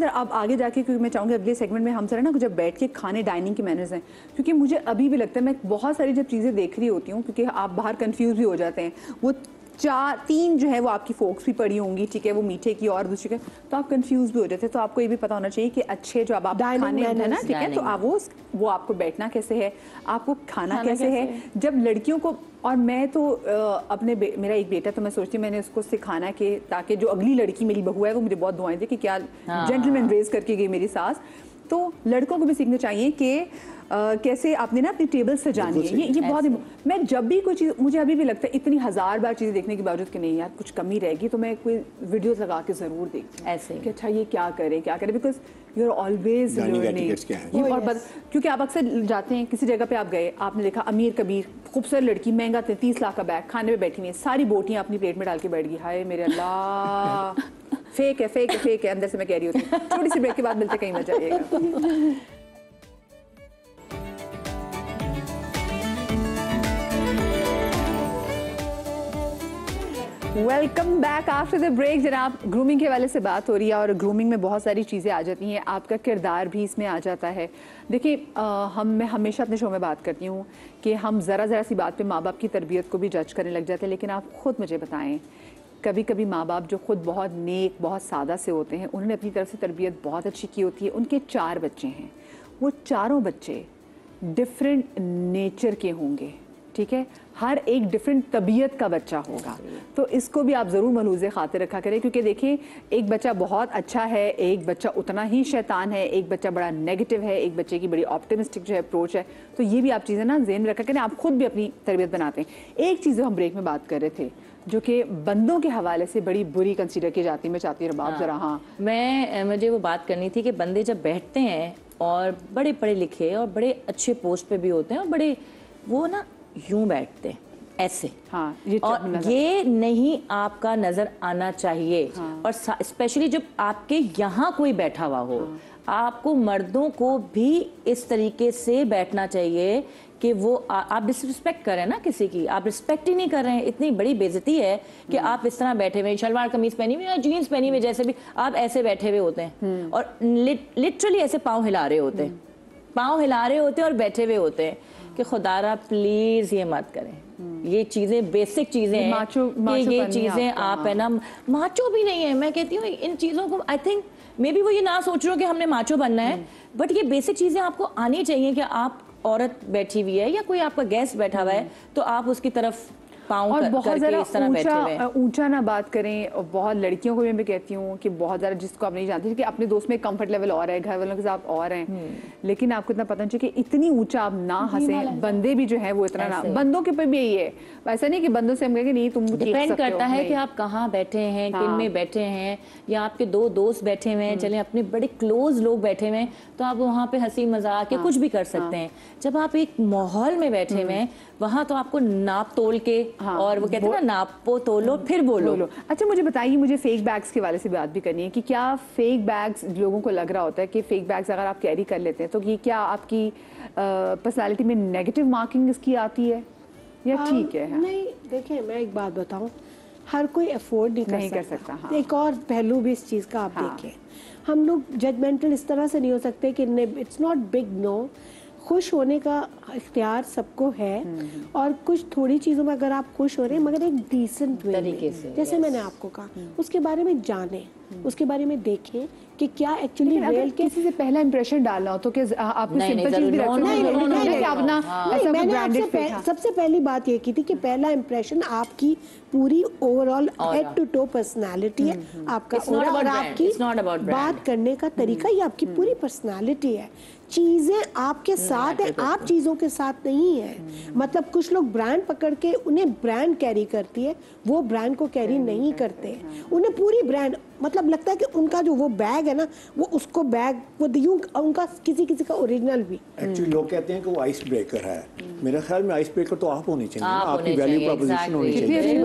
ज़रा आप आगे जाके, क्योंकि मैं चाहूँगी अगले सेगमेंट में हम जरा ना जब बैठ के खाने डाइनिंग के मैनर्स हैं, क्योंकि मुझे अभी भी लगता है मैं बहुत सारी जब चीज़ें देख रही होती हूँ, क्योंकि आप बाहर कंफ्यूज भी हो जाते हैं, वो 3 जो है वो आपकी फोक्स भी पड़ी होंगी, ठीक है, वो मीठे की और दूसरी के, तो आप कंफ्यूज भी हो जाते हैं। तो आपको ये भी पता होना चाहिए कि अच्छे जो आप खाने है ना, ठीक है, तो आप वो आपको बैठना कैसे है, आपको खाना कैसे है। जब लड़कियों को, और मैं तो अपने मेरा एक बेटा, तो मैं सोचती हूँ मैंने उसको सिखाना कि ताकि जो अगली लड़की मेरी बहू है वो मुझे बहुत दुआएं दे कि क्या जेंटलमैन रेज करके गई मेरी सास। तो लड़कों को भी सीखना चाहिए कि कैसे आपने ना अपनी टेबल सजानी है। ये बहुत, मैं जब भी कोई चीज़, मुझे अभी भी लगता है इतनी 1000 बार चीज़ें देखने के बावजूद कि नहीं यार कुछ कमी रहेगी, तो मैं कोई वीडियोस लगा के ज़रूर देखती हूँ ऐसे कि अच्छा ये क्या करे, because you are always learning. और क्योंकि आप अक्सर जाते हैं किसी जगह पे, आप गए, आपने देखा अमीर कबीर खूबसूरत लड़की, महंगा 30 लाख का बैग, खाने में बैठी हुई है, सारी बोटियाँ अपनी प्लेट में डाल के बैठ गई। हाय मेरे अल्लाह, फेक है अंदर से मैं कह रही होती हूँ। थोड़ी सी ब्रेक के बाद मिलते, कहीं मजा आएगा। Welcome back after the break. जनाब, ग्रूमिंग के हवाले से बात हो रही है, और ग्रूमिंग में बहुत सारी चीज़ें आ जाती हैं, आपका किरदार भी इसमें आ जाता है। देखिए, मैं हमेशा अपने शो में बात करती हूँ कि हम ज़रा सी बात पे माँ बाप की तरबियत को भी जज करने लग जाते हैं, लेकिन आप खुद मुझे बताएं, कभी कभी माँ बाप जो खुद बहुत नेक, बहुत सादा से होते हैं, उन्होंने अपनी तरफ से तरबियत बहुत अच्छी की होती है, उनके 4 बच्चे हैं, वो चारों बच्चे डिफरेंट नेचर के होंगे, ठीक है, हर एक डिफरेंट तबीयत का बच्चा होगा। तो इसको भी आप ज़रूर मलूज़े खातिर रखा करें, क्योंकि देखिए एक बच्चा बहुत अच्छा है, एक बच्चा उतना ही शैतान है, एक बच्चा बड़ा नेगेटिव है, एक बच्चे की बड़ी ऑप्टिमिस्टिक जो है अप्रोच है। तो ये भी आप चीज़ें ना ज़हन में रखा करें, आप खुद भी अपनी तरबियत बनाते हैं। एक चीज़ जो हम ब्रेक में बात कर रहे थे, जो कि बंदों के हवाले से बड़ी बुरी कंसीडर की जाती है, मैं चाहती हूँ रबाब ज़रा। हाँ, मुझे वो बात करनी थी कि बंदे जब बैठते हैं और बड़े पढ़े लिखे और बड़े अच्छे पोस्ट पे भी होते हैं, और बड़े वो ना यूं बैठते हैं ऐसे। हाँ, ये नहीं आपका नजर आना चाहिए। हाँ। और स्पेशली जब आपके यहाँ कोई बैठा हुआ हो। हाँ। आपको मर्दों को भी इस तरीके से बैठना चाहिए कि वो आप डिसरिस्पेक्ट कर रहे हैं ना किसी की, आप रिस्पेक्ट ही नहीं कर रहे हैं। इतनी बड़ी बेइज्जती है कि आप इस तरह बैठे हुए, शलवार कमीज पहनी हुई या जीन्स पहनी हुई, जैसे भी आप ऐसे बैठे हुए होते हैं और लिटरली ऐसे पाँव हिला रहे होते हैं, पाँव हिला रहे होते हैं और बैठे हुए होते हैं कि खुदारा प्लीज ये मत करें। ये चीजें बेसिक चीजें हैं कि ये चीजें आप है ना, माचो भी नहीं है। मैं कहती हूँ इन चीजों को, आई थिंक मे बी वो ये ना सोच रहे हो कि हमने माचो बनना है, बट ये बेसिक चीजें आपको आनी चाहिए कि आप औरत बैठी हुई है या कोई आपका गेस्ट बैठा हुआ है तो आप उसकी तरफ और बहुत ज़्यादा ऊंचा ना बात करें। और बहुत लड़कियों को भी मैं कहती हूँ कि बहुत ज़्यादा, जिसको आप नहीं जानती कि अपने दोस्त में कंफर्ट लेवल और है, घर वालों के साथ और हैं, लेकिन आपको इतना पता नहीं चाहिए कि इतनी ऊंचा आप ना हंसें। बंदे भी जो है वो इतना ना, बंदों के पे भी यही है, ऐसा नहीं कि बंदों से हम कहेंगे नहीं तुम डिपेंड करता है कि आप कहाँ बैठे हैं, किन में बैठे हैं, या आपके 2 दोस्त बैठे हुए हैं, चले अपने बड़े क्लोज लोग बैठे हुए हैं तो आप वहाँ पे हंसी मजाक या कुछ भी कर सकते हैं। जब आप एक माहौल में बैठे हुए हैं वहाँ तो आपको नाप तोल के, और वो कहते हैं ना नापो तोलो फिर बोलो। अच्छा मुझे बताइए, मुझे फेक बैग्स के वाले से बात भी करनी है कि क्या फेक बैग्स लोगों को लग रहा होता है कि फेक बैग्स अगर आप कैरी कर लेते हैं तो ये क्या आपकी पर्सनालिटी में नेगेटिव मार्किंग इसकी आती है या ठीक है? नहीं, देखिए मैं एक बात बताऊं, हर कोई अफोर्ड नहीं कर सकता। हाँ। एक और पहलू भी इस चीज़ का आप देखें, हम लोग जजमेंटल इस तरह से नहीं हो सकते कि इट्स नॉट बिग नो। खुश होने का इख्तियार सबको है, और कुछ थोड़ी चीज़ों में अगर आप खुश हो रहे हैं मगर एक डिसेंट तरीके से, जैसे मैंने आपको कहा, उसके बारे में जानें, उसके बारे में देखें कि क्या एक्चुअली रियल के किसी से पहला इंप्रेशन डालना हो तो क्या आपको सिंपल चीज भी रखना है? मैंने आपसे सबसे पहली बात ये की थी कि पहला इंप्रेशन आपकी पूरी overall head to toe personality है, आपका और आपकी बात करने का तरीका, ये आपकी पूरी पर्सनालिटी है। चीजें आपके साथ है, आप चीजों के साथ नहीं है। मतलब कुछ लोग ब्रांड पकड़ के, उन्हें ब्रांड कैरी करती है, वो ब्रांड को कैरी नहीं करते। उन्हें पूरी ब्रांड, मतलब लगता है कि उनका जो वो बैग है ना, वो उसको बैग वो यूं, उनका किसी का ओरिजिनल भी। एक्चुअली लोग कहते हैं कि वो आइस ब्रेकर है। मेरे ख्याल में आइस ब्रेकर तो आप होनी चाहिए, आपकी वैल्यू प्रोपोजिशन होनी चाहिए।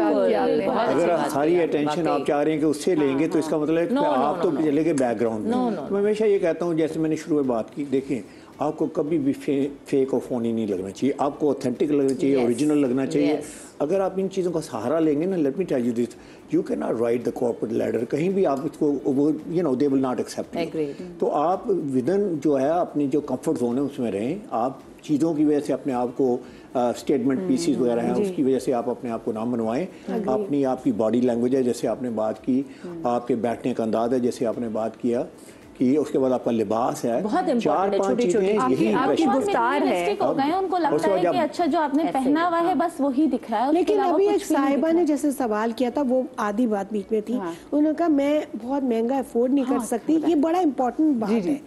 अगर सारी अटेंशन आप चाह रहे हैं कि उससे लेंगे तो इसका मतलब है कि आप तो चले गए बैकग्राउंड में। मैं हमेशा ये कहता हूँ, जैसे मैंने शुरू में बात की, देखें आपको कभी भी फेक और फोनी नहीं लगना चाहिए, आपको ऑथेंटिक लगना चाहिए, ओरिजिनल लगना चाहिए। अगर आप इन चीज़ों का सहारा लेंगे ना, let me tell you this, you can not ride the corporate ladder, कहीं भी आप इसको वो दे विल नॉट एक्सेप्ट। तो आप विदन जो है अपनी जो कंफर्ट जोन है उसमें रहें। आप चीज़ों की वजह से अपने आप को स्टेटमेंट पीसीस वगैरह हैं उसकी वजह से आप अपने आप को ना बनवाएं। अपनी आपकी बॉडी लैंग्वेज है जैसे आपने बात की, आपके बैठने का अंदाज है जैसे आपने बात किया कि उसके बाद आपका लिबास है, बहुत 4-5 चीजें यही गुफ्तार है। हो गए उनको लगता है कि अच्छा जो आपने पहना हुआ है बस वही दिख रहा है। लेकिन अभी एक साहिबा ने जैसे सवाल किया था वो आधी बात बीच में थी, उन्होंने कहा मैं बहुत महंगा अफोर्ड नहीं कर सकती। ये बड़ा इम्पोर्टेंट बात है।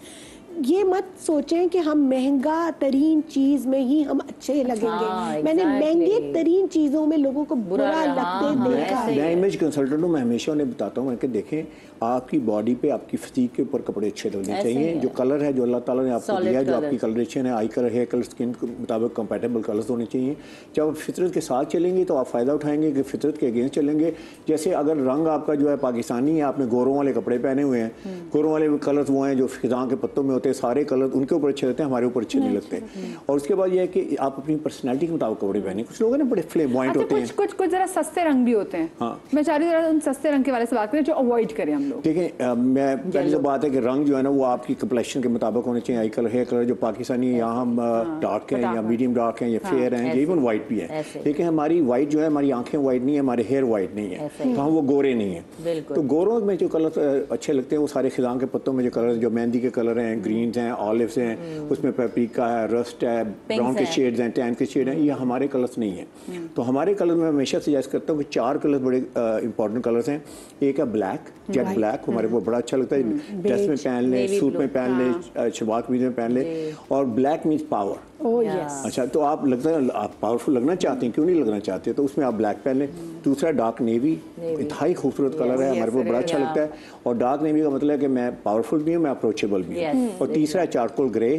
ये मत सोचें कि हम महंगा तरीन चीज में ही हम अच्छे लगेंगे। मैंने महंगे तरीन चीजों में लोगों को बुरा लगते देखा। मैं इमेज कंसल्टेंट हूँ, मैं हमेशा उन्हें बताता हूँ कि देखें आपकी बॉडी पे आपकी फिजिक के ऊपर कपड़े अच्छे लगने चाहिए। जो कलर है जो अल्लाह ताला ने आपको दिया है, जो आपकी कलरेशन है, eye colour, hair colour, skin के मुताबिक कंपैटिबल कलर्स होने चाहिए। जब आप फितरत के साथ चलेंगे तो आप फ़ायदा उठाएंगे कि फितरत के अगेंस्ट चलेंगे। जैसे अगर रंग आपका जो है पाकिस्तानी है, आपने गोरों वाले कपड़े पहने हुए हैं, गोरों वाले कलर्स वो हैं जो फिजा के पत्तों में होते हैं, सारे कलर उनके ऊपर अच्छे लगते हैं, हमारे ऊपर अच्छे नहीं लगते। और उसके बाद यह है कि आप अपनी पर्सनैलिटी के मुताबिक कपड़े पहने। कुछ लोग हैं ना बड़े फ्लेमॉइंट होते हैं, कुछ जरा सस्ते रंग भी होते हैं। मैं चाह रही हूँ उन सस्ते रंग के वाले से बात करें जो अवॉइड करें हम लोग। देखें मैं पहली तो बात है कि रंग जो है ना वो आपकी कम्प्लेक्शन के मुताबिक होने चाहिए। आई कलर, हेयर कलर जो पाकिस्तानी यहाँ हम डार्क हैं या मीडियम डार्क हैं या फेयर हैं, इवन वाइट भी है। लेकिन हमारी वाइट जो है, हमारी आंखें वाइट नहीं है, हमारे हेयर वाइट नहीं है, तो हम वो गोरे नहीं है। तो गोरों में जो कलर अच्छे लगते हैं वो सारे खिजां के पत्तों में जो कलर, जो मेहंदी के कलर हैं, ग्रीन हैं, ऑलिव्स हैं, उसमें पेपरिका है, रस्ट है, ब्राउन के शेड्स हैं, टैन के शेड हैं, ये हमारे कलर्स नहीं है। तो हमारे कलर में हमेशा सजेस्ट करता हूँ कि 4 कलर बड़े इंपॉर्टेंट कलर्स हैं। एक है ब्लैक, जेट ब्लैक, हमारे को बड़ा अच्छा लगता है, ड्रेस में पहन ले, सूट में पहन ले, शलवार कमीज में पहन ले। और ब्लैक मीन्स पावर। अच्छा, तो आप लगता है आप पावरफुल लगना चाहते हैं, क्यों नहीं लगना चाहते, तो उसमें आप ब्लैक पहन लें। दूसरा डार्क नेवी, इंतहाई खूबसूरत कलर है, हमारे को बड़ा अच्छा लगता है। और डार्क नेवी का मतलब है कि मैं पावरफुल भी हूँ, मैं अप्रोचेबल भी हूँ। और तीसरा चारकोल ग्रे,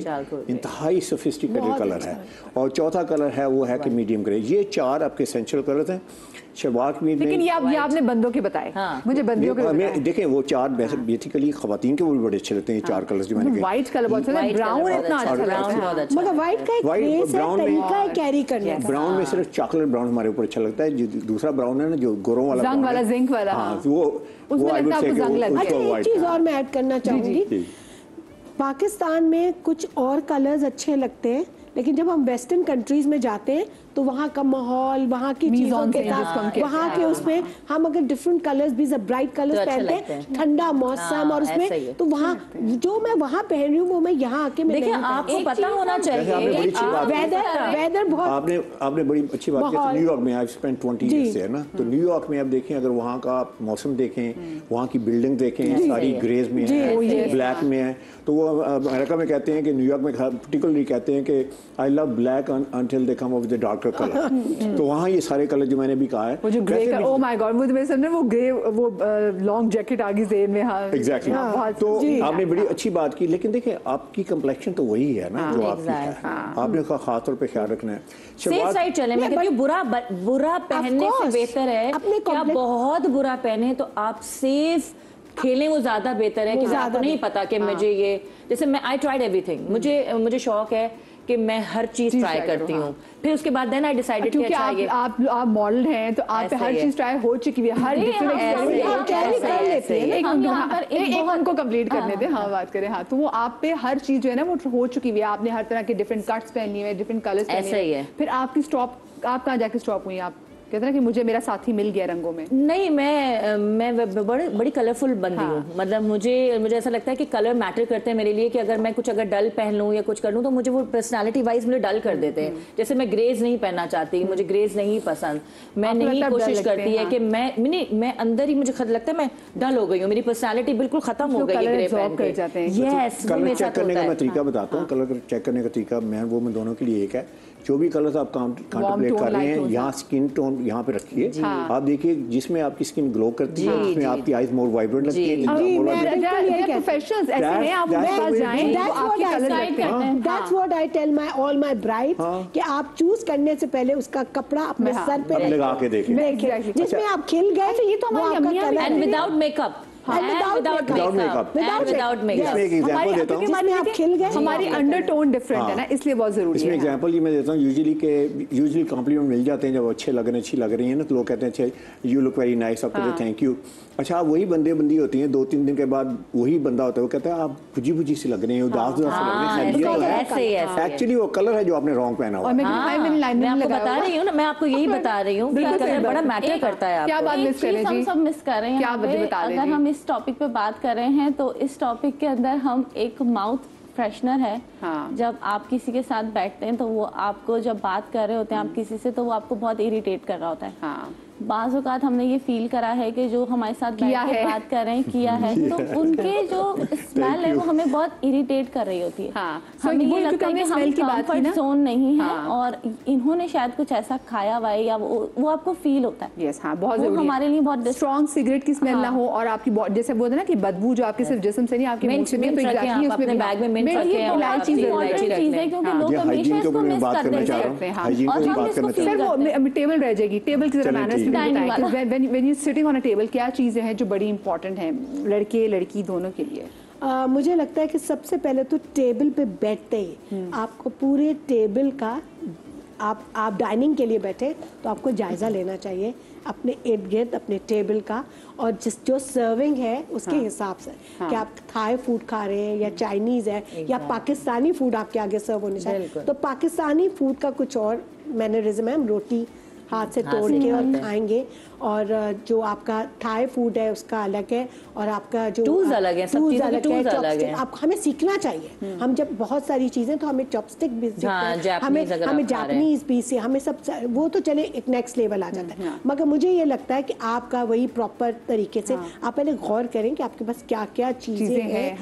इंतहाई सोफिस्टिकेटेड कलर है। और चौथा कलर है वो है कि मीडियम ग्रे। ये 4 आपके एसेंशियल कलर हैं। शलवार कमीज में, लेकिन ये आपने बंदों के बताए, मुझे बंदियों के बताए। देखें वो 4 बेसिकली खवातीन के वो भी बड़े अच्छे लगते हैं, 4 कलर्स जो मैंने कहा। व्हाइट कलर बहुत अच्छा है, ब्राउन इतना अच्छा लगता है, मगर व्हाइट का एक ग्रेस है, तरीका है कैरी करने का। ब्राउन में सिर्फ चॉकलेट ब्राउन हमारे ऊपर अच्छा लगता है। जो दूसरा ब्राउन है ना, जो गोरों वाला, जंग वाला, जिंक वाला, वो उसमें लगता है आपको जंग लगता है। अच्छा, एक चीज और मैं ऐड करना चाहूंगी, पाकिस्तान में कुछ और कलर्स अच्छे लगते हैं, लेकिन जब हम वेस्टर्न कंट्रीज में जाते हैं तो वहाँ का माहौल, वहाँ की चीजों के साथ, वहाँ के उसमें हम अगर डिफरेंट कलर्स भी, ब्राइट कलर्स पहनते हैं, ठंडा मौसम, और उसमें तो वहाँ जो मैं वहाँ पहन रही हूँ वो मैं यहाँ आके मैं देखिए आपको पता होना चाहिए वेदर बहुत। आपने बड़ी अच्छी बात की। न्यूयॉर्क में आई स्पेंड 20 ईयर्स है ना, तो न्यूयॉर्क में आप देखें, अगर वहाँ का मौसम देखें, वहाँ की बिल्डिंग देखें, सारी ग्रेज में है, ब्लैक में है। तो वो अमेरिका में कहते हैं कि न्यूयॉर्क में पर्टिकुलरली कहते हैं कि I love black until they come of the darker colour. तो वहाँ ये सारे कलर जो मैंने भी कहा है, वो जो ग्रे का, ओह माय गॉड, मुझे मेरे सामने वो ग्रे, वो लॉन्ग जैकेट आ गई जेन में। हाँ एग्जैक्टली। तो आपने बड़ी अच्छी बात की, लेकिन देखिए आपकी कंप्लेक्शन तो वही है ना जो आपकी है, आपने उसका खास तौर पे ख्याल रखना है। सेफ साइड चले। मैं कहती हूँ बुरा पहनने से बेहतर है कि आप बहुत बुरा पहने तो आप सेफ खेलें, वो ज्यादा बेहतर है कि आपको नहीं पता कि मुझे ये, जैसे मैं आई ट्राइड एवरीथिंग, मुझे शौक है कि मैं हर चीज ट्राई करती हूँ। फिर उसके बाद देन आई डिसाइडेड कि अच्छा ये आप मॉडल हैं तो आप पे हर चीज ट्राई हो चुकी है, हर डिफरेंट एक उनको कंप्लीट करने दे। हाँ बात करें। हाँ, तो वो आप पे हर चीज जो है ना वो हो चुकी है, आपने हर तरह के डिफरेंट कट्स पहनी हुए, डिफरेंट कलर्स पहने हुए। फिर आपकी स्टॉप, आप कहाँ जाके स्टॉप हुई? आप कहते हैं कि मुझे मेरा साथी मिल गया रंगों में। नहीं, मैं बड़ी कलरफुल बंदी हूँ। मतलब मुझे ऐसा लगता है कि कलर मैटर करते हैं मेरे लिए, कि अगर मैं कुछ डल पहन लूँ या कुछ कर लूँ तो मुझे वो पर्सनालिटी वाइज मुझे डल कर देते हैं। जैसे मैं ग्रेज नहीं पहनना चाहती, मुझे ग्रेज नहीं पसंद। मैं नहीं कोशिश करती है कि मैं अंदर ही मुझे लगता है मैं डल हो गई हूँ, मेरी पर्सनालिटी बिल्कुल खत्म हो गई है ग्रे पहन के। यस, कलर चेक करने का मैं तरीका बताता हूँ। कलर चेक करने का तरीका मैं दोनों के लिए एक है। जो भी कलर्स आप कॉन्टेम्पलेट कर रहे हैं, यहाँ स्किन टोन यहाँ पे रखिए। आप देखिए जिसमें आपकी स्किन ग्लो करती है, उसमें आपकी आईज मोर वाइब्रेंट लगती है। प्रोफेशनल्स ऐसे हैं, आप उनके पास जाएं, आपके कलर लगते हैं। That's what I tell all my brides कि आप चूज करने से पहले उसका कपड़ा अपने सर पे लगा के देखें, जिसमें आप खिल गए। ये तो हमारी and without makeup. Without makeup. इसमें एक एग्जांपल देता हूँ, जिसमें आप खिल गए, हमारी अंडरटोन डिफरेंट है ना, इसलिए बहुत जरूरी है। इसमें एग्जांपल ये मैं देता हूँ, यूजुअली कॉम्प्लीमेंट मिल जाते हैं जब अच्छे लग रहे हैं, अच्छी लग रही है ना, तो लोग कहते हैं अच्छा यू लुक वेरी नाइस, आप कहते हैं थैंक यू। अच्छा, आप वही बंदी होती हैं, 2-3 दिन के बाद वही बंदा होता है, वो कहता है आप भुजी सी लग रही हैं, उदास से लग रही हैं। एक्चुअली वो कलर है जो आपने रॉन्ग पहना हुआ है। मैं आपको बता रही हूँ ना, मैं आपको यही बता रही हूँ, कलर बड़ा मैटर करता है। क्या बात मिस कर रहे हैं जी? हम सब मिस कर रहे हैं। क्या बता रहे हैं? अगर हम इस टॉपिक पे बात कर रहे हैं तो इस टॉपिक के अंदर हम एक माउथ फ्रेशनर है। जब आप किसी के साथ बैठते हैं तो वो आपको जब बात कर रहे होते हैं आप किसी से, तो वो आपको बहुत इरिटेट कर रहा होता है। बाज़ औक़ात हमने ये फील करा है कि जो हमारे साथ बैठ के बात कर रहे हैं किया है, तो उनके जो स्मेल है वो हमें बहुत इरिटेट कर रही होती है। हमें ये लगता है कि हम कंफर्ट जोन नहीं है और इन्होंने शायद कुछ ऐसा खाया हुआ है या वो आपको फील होता है। यस, हाँ, बहुत जरूरी है। हमारे लिए बहुत स्ट्रॉन्ग सिगरेट की स्मेल ना हो और आपकी जैसे बोलते हैं ना कि बदबू जो आपके सिर्फ जिस्म से नहीं आपके मुंह से भी, तो एग्जैक्टली उसमें बैग में मिंट रखें, इलायची चीज है क्योंकि लोग हमेशा इसको मिस कर देते हैं और हम इसको फील करते हैं। टेबल रह जाएगी, टेबल की जरा मैनर्स बताएं कि when you sitting on a table क्या चीज़ें हैं जो बड़ी इंपॉर्टेंट हैं लड़के लड़की दोनों के लिए? मुझे लगता है कि सबसे पहले तो टेबल पे बैठते ही आपको पूरे टेबल का, आप डाइनिंग के लिए बैठे तो आपको जायज़ा लेना चाहिए अपने इर्द गिर्द अपने टेबल का, और जो सर्विंग है उसके हिसाब से कि आप थाई फूड खा रहे हैं या चाइनीज़ है या पाकिस्तानी फूड आपके आगे सर्व होने चाहिए, तो पाकिस्तानी फूड का कुछ और मैनरिज्म है, हम रोटी हाथ से तोड़ के और खाएंगे, और जो आपका थाई फूड है उसका अलग है, और आपका जो टूल्स अलग है, सब चीज़ों के टूल्स अलग है। आप हमें सीखना चाहिए। हम जब बहुत सारी चीजें, तो हमें चॉपस्टिक भी सीखते हैं, हमें जापानीज भी से, हमें सब वो तो चले एक नेक्स्ट लेवल आ जाता है, मगर मुझे ये लगता है कि आपका वही प्रॉपर तरीके से आप पहले गौर करें कि आपके पास क्या क्या चीजें हैं।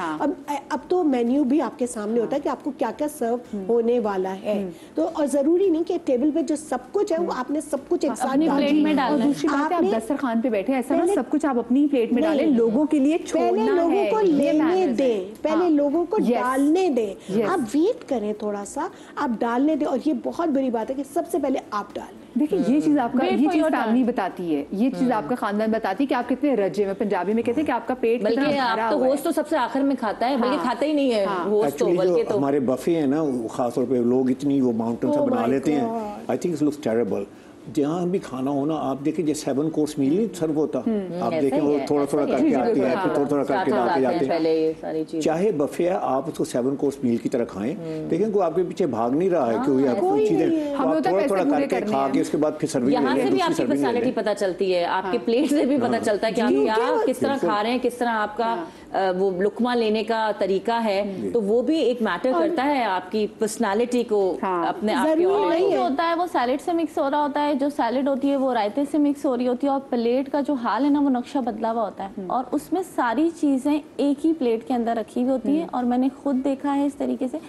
अब तो मेन्यू भी आपके सामने होता है कि आपको क्या क्या सर्व होने वाला है, तो और जरूरी नहीं कि टेबल पे जो सब कुछ है वो आपने सब कुछ एक साथ प्लेट में डालना है। आप दस्तरखान पे बैठे, ऐसा ना सब कुछ आप अपनी प्लेट में डालें, लोगों के लिए छोड़ना है। पहले लोगों को लेने दें, पहले लोगों को डालने दें, आप वेट करें थोड़ा सा, आप डालने दें, और ये बहुत बड़ी बात है कि सबसे पहले आप डालें। देखिए ये चीज आपका, ये चीज फैमिली बताती है, ये चीज आपका खानदान बताती है कि आप कितने रजे में, पंजाबी में कहते हैं कि आपका पेट कितना भरा हुआ है। आप तो होस्ट तो सबसे आखिर में खाता है, बल्कि खाता ही नहीं है होस्ट तो, बल्कि तो हमारे बफे हैं ना, खासतौर पे लोग इतनी वो माउंटेन सा बना लेते हैं, I think it looks terrible. जहाँ भी खाना होना, आप देखें जैसे 7 कोर्स मील नहीं सर्व होता, आप देखें वो थोड़ा थोड़ा करके आती है, फिर थोड़ा थोड़ा करके डालते जाते हैं। चाहे बफे है, आप उसको 7 कोर्स मील की तरह खाएं, देखें कोई आपके पीछे भाग नहीं रहा है, कोई आपको चीजें थोड़ा थोड़ा करके खा के उसके बाद फिर सर्विंग यहाँ से भी आपकी पर्सनालिटी पता चलती है, आपके प्लेट से भी पता चलता है कि आप क्या किस तरह खा रहे हैं, किस तरह आपका वो लुकमा लेने का तरीका है, तो वो भी एक मैटर करता है आपकी पर्सनालिटी को अपने आप के होता है। वो सैलेड से मिक्स हो रहा होता है, जो सैलेड होती है वो रायते से मिक्स हो रही होती है, और प्लेट का जो हाल है ना वो नक्शा बदला हुआ होता है, और उसमें सारी चीजें एक ही प्लेट के अंदर रखी हुई होती है। और मैंने खुद देखा है इस तरीके से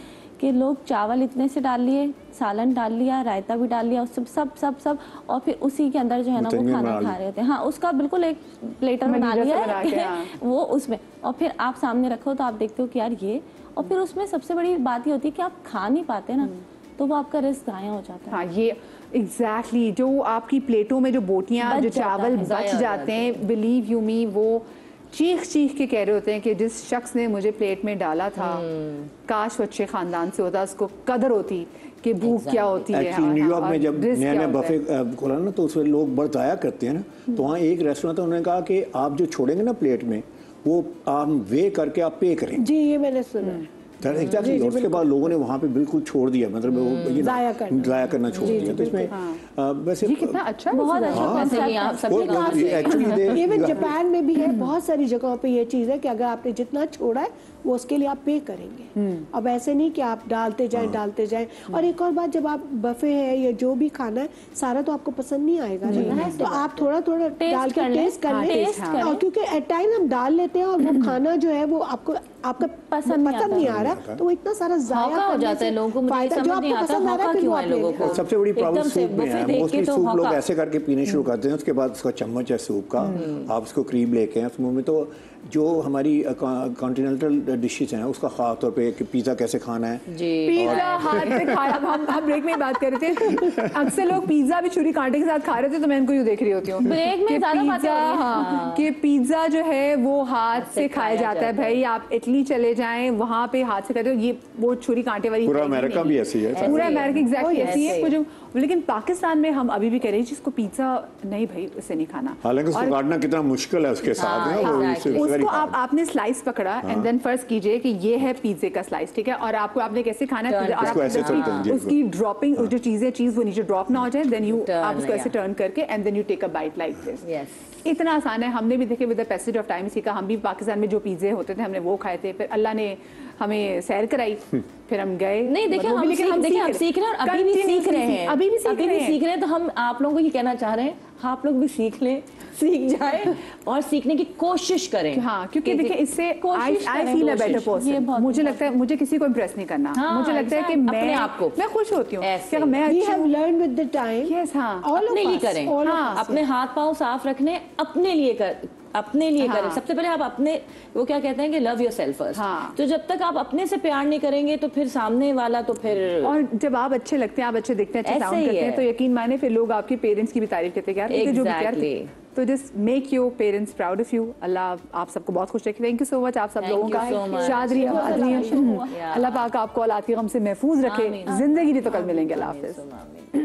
कि लोग चावल इतने से डाल लिए, सालन डाल लिया, रायता भी डाल लिया, सब सब सब सब और फिर उसी के अंदर जो है ना वो खाना खा रहे होते हैं। हाँ, उसका बिल्कुल एक प्लेटर बना लिया है वो उसमें, और फिर आप सामने रखो तो आप देखते हो कि यार ये, और फिर उसमें सबसे बड़ी बात ये होती है कि आप खा नहीं पाते ना, तो वो आपका रिस्क गाया हो जाता है। हाँ, ये एग्जैक्टली जो आपकी प्लेटों में जो बोटियां, जो चावल बच जाते हैं, बिलीव यू मी, वो चीख चीख के कह रहे होते हैं कि जिस शख्स ने मुझे प्लेट में डाला था, काश वो अच्छे खानदान से होता, उसको कदर होती कि भूख क्या होती है। न्यूयॉर्क में जब नया बफे खोला ना, तो उसमें लोग बड़ा जाया करते हैं ना, तो वहाँ एक रेस्टोरेंट था, उन्होंने कहा कि आप जो छोड़ेंगे ना प्लेट में, वो आप वे करके आप पे करें। जी, ये मैंने सुना। एग्जैक्टली, उसके बाद लोगों ने वहाँ पे बिल्कुल छोड़ दिया, मतलब वो जाया करना छोड़ दिया। तो इसमें वैसे कितना अच्छा, बहुत अच्छा। इवन जापान में भी है, बहुत सारी जगहों पे ये चीज़ है कि अगर आपने जितना छोड़ा है वो उसके लिए आप पे करेंगे। अब ऐसे नहीं कि आप डालते जाएं। और एक और बात, जब आप बफे है या जो भी खाना है, सारा तो आपको पसंद नहीं आएगा, तो आप थोड़ा थोड़ा डाल के टेस्ट कर लें, और क्योंकि एट टाइम हम डाल लेते हैं और वो खाना जो है वो आपका पसंद नहीं आ रहा, तो वो इतना सारा जाया हो जाता है लोगों को। मुझे समझ नहीं आता हौका क्यों है लोगों को। सबसे बड़ी प्रॉब्लम सूप में है, मोस्टली सूप लोग ऐसे करके पीने शुरू करते हैं, उसके बाद उसका चम्मच है सूप का, आप उसको क्रीम लेके हैं उस मुंह में, तो जो हमारी कॉन्टिनेंटल डिशेज हैं उसका खास तौर पे कि पिज़्ज़ा कैसे खाना है जी पिज्जा हाथ से खाया। हम ब्रेक में बात कर रहे थे, अक्सर लोग पिज्जा भी छुरी कांटे के साथ खा रहे थे, तो मैं इनको यूँ देख रही होती हूँ ब्रेक में ज़्यादा बातें हो रही हैं। हाँ, कि पिज्जा जो है वो हाथ से खाया जाता है। भाई आप इटली चले जाएं, वहाँ पे हाथ से खाते हो, ये वो छुरी कांटे वाली पूरा है ही अमेरिका नहीं। भी ऐसी है। पूरा अमेरिका एग्जैक्टली ऐसी है। ऐसे। वो जो लेकिन पाकिस्तान में हम अभी भी कह रहे हैं जिसको पिज्जा नहीं भाई उसे नहीं खाना। हालांकि उसको काटना कितना मुश्किल है उसके साथ हाँ, है वो exactly. उसको आपने स्लाइस पकड़ा एंड देन फर्स्ट कीजिए कि ये है पिज्जे का स्लाइस, ठीक है, और आपने कैसे खाना है Turn और इसको ऐसे करते हैं, जी, उसकी ड्रॉपिंग जो चीज वो नीचे ड्रॉप ना हो जाए, देन यू Turn, आप उसको ऐसे yeah. टर्न करके and then you take a bite like this. Yes इतना आसान है। हमने भी देखे with the passage of time सीखा। हम भी पाकिस्तान में जो पिज्जे होते थे हमने वो खाए थे, फिर अल्लाह ने हमें सैर कराई, फिर हम गए। नहीं देखिए हम सीख रहे हैं और अभी भी सीख रहे हैं, अभी भी सीख रहे हैं। तो हम आप लोगों को ये कहना चाह रहे हैं, आप लोग भी सीख लें, सीख जाए और सीखने की कोशिश करें। हाँ, क्योंकि देखिए इससे आई करें, फील अ कोशिश। बेटर ये पर्सन। बहुत मुझे लगता है मुझे किसी को इम्प्रेस नहीं करना। हाँ, मुझे लगता है कि exactly. मैं अपने आप को। मैं खुश होती हूँ ऐसे। कि मैं We अच्छी have हूँ। learned with the time. Yes, हाँ। All of अपने लिए us, करें, all of हाँ, us. अपने हाथ पांव साफ रखने, अपने लिए हाँ। करें। सबसे पहले आप अपने, वो क्या कहते हैं कि लव योरसेल्फ फर्स्ट। हाँ। तो जब तक आप अपने से प्यार नहीं करेंगे तो फिर सामने वाला तो फिर और जब आप अच्छे लगते हैं, आप अच्छे दिखते हैं, अच्छे ऐसे साउंड ही करते हैं, है। तो यकीन माने फिर लोग आपके पेरेंट्स की भी तारीफ करते हैं यार उनके जो भी प्यार Exactly. तो just make your parents proud of you. Allah आप सबको बहुत खुश रखे। थैंक यू सो मच आप सब Thank लोगों you का। so much. शादरी Yeah. अल्लाह पाक आपको औलाद की गम से महफूज रखे, आमीन। जिंदगी दी तो कल मिलेंगे। अल्लाह हाफिज। आमीन।